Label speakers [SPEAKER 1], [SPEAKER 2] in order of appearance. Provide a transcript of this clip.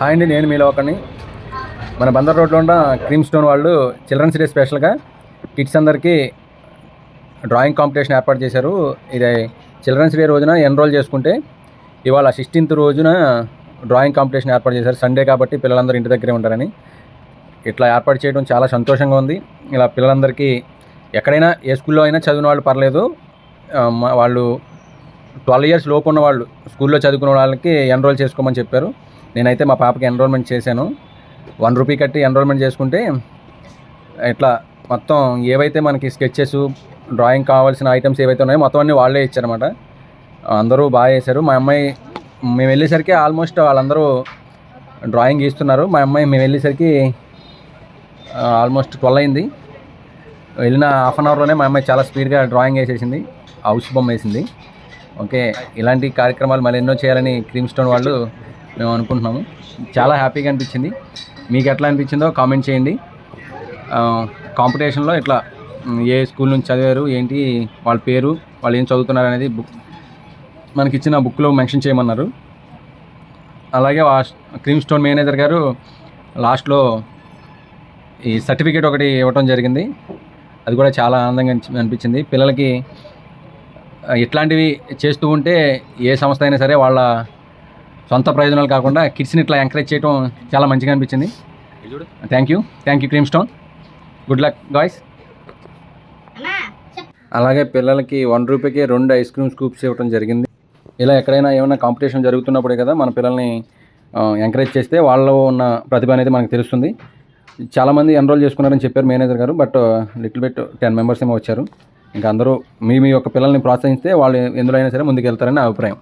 [SPEAKER 1] Hi అండి, నేను మీలో ఒకని. మన బందర్ రోడ్లో ఉన్న క్రీమ్ స్టోన్ వాళ్ళు చిల్డ్రన్స్ డే స్పెషల్గా కిడ్స్ అందరికీ డ్రాయింగ్ కాంపిటీషన్ ఏర్పాటు చేశారు. ఇది చిల్డ్రన్స్ డే రోజున ఎన్రోల్ చేసుకుంటే ఇవాళ 16th రోజున డ్రాయింగ్ కాంపిటీషన్ ఏర్పాటు చేశారు. సండే కాబట్టి పిల్లలందరూ ఇంటి దగ్గరే ఉంటారని ఇట్లా ఏర్పాటు చేయడం చాలా సంతోషంగా ఉంది. ఇలా పిల్లలందరికీ ఎక్కడైనా ఏ స్కూల్లో అయినా చదివిన వాళ్ళు పర్లేదు, వాళ్ళు 12 years లోపు ఉన్న వాళ్ళు స్కూల్లో చదువుకున్న వాళ్ళకి ఎన్రోల్ చేసుకోమని చెప్పారు. నేనైతే మా పాపకి ఎన్రోల్మెంట్ చేశాను. 1 రూపీ కట్టి ఎన్రోల్మెంట్ చేసుకుంటే ఇట్లా మొత్తం ఏవైతే మనకి స్కెచెస్, డ్రాయింగ్ కావాల్సిన ఐటమ్స్ ఏవైతే ఉన్నాయో మొత్తం అన్నీ వాళ్ళే ఇచ్చారన్నమాట. అందరూ బాగా చేశారు. మా అమ్మాయి మేము వెళ్ళేసరికి ఆల్మోస్ట్ వాళ్ళందరూ డ్రాయింగ్ గీస్తున్నారు. మేము వెళ్ళేసరికి ఆల్మోస్ట్ 12 అయింది. వెళ్ళిన హాఫ్ అన్ అవర్లోనే మా అమ్మాయి చాలా స్పీడ్గా డ్రాయింగ్ వేసేసింది, హౌస్ బొమ్మ వేసింది. ఓకే, ఇలాంటి కార్యక్రమాలు మళ్ళీ ఎన్నో చేయాలని క్రీమ్ స్టోన్ వాళ్ళు మేము అనుకుంటున్నాము. చాలా హ్యాపీగా అనిపించింది. మీకు ఎట్లా అనిపించిందో కామెంట్ చేయండి. కాంపిటీషన్లో ఇట్లా ఏ స్కూల్ నుంచి చదివారు, ఏంటి వాళ్ళ పేరు, వాళ్ళు ఏం చదువుతున్నారు అనేది మనకి ఇచ్చిన బుక్లో మెన్షన్ చేయమన్నారు. అలాగే క్రీమ్ స్టోన్ మేనేజర్ గారు లాస్ట్లో ఈ సర్టిఫికేట్ ఒకటి ఇవ్వటం జరిగింది. అది కూడా చాలా ఆనందంగా అనిపించింది. పిల్లలకి ఇట్లాంటివి చేస్తూ ఉంటే ఏ సంస్థ అయినా సరే వాళ్ళ సొంత ప్రయోజనాలు కాకుండా కిడ్స్ని ఇట్లా ఎంకరేజ్ చేయడం చాలా మంచిగా అనిపించింది. Thank you cream stone. Good luck guys. అలాగే పిల్లలకి 1 రూపీకి 2 ఐస్ క్రీమ్ స్కూప్స్ ఇవ్వడం జరిగింది. ఇలా ఎక్కడైనా ఏమైనా కాంపిటీషన్ జరుగుతున్నప్పుడే కదా మన పిల్లల్ని ఎంకరేజ్ చేస్తే వాళ్ళలో ఉన్న ప్రతిభ అనేది మనకు తెలుస్తుంది. చాలామంది ఎన్రోల్ చేసుకున్నారని చెప్పారు మేనేజర్ గారు, బట్ లిటిల్ బిట్ 10 members ఏమో వచ్చారు. ఇంకా అందరూ మీ యొక్క పిల్లల్ని ప్రోత్సహిస్తే వాళ్ళు ఎందులో అయినా సరే ముందుకు వెళ్తారని నా అభిప్రాయం.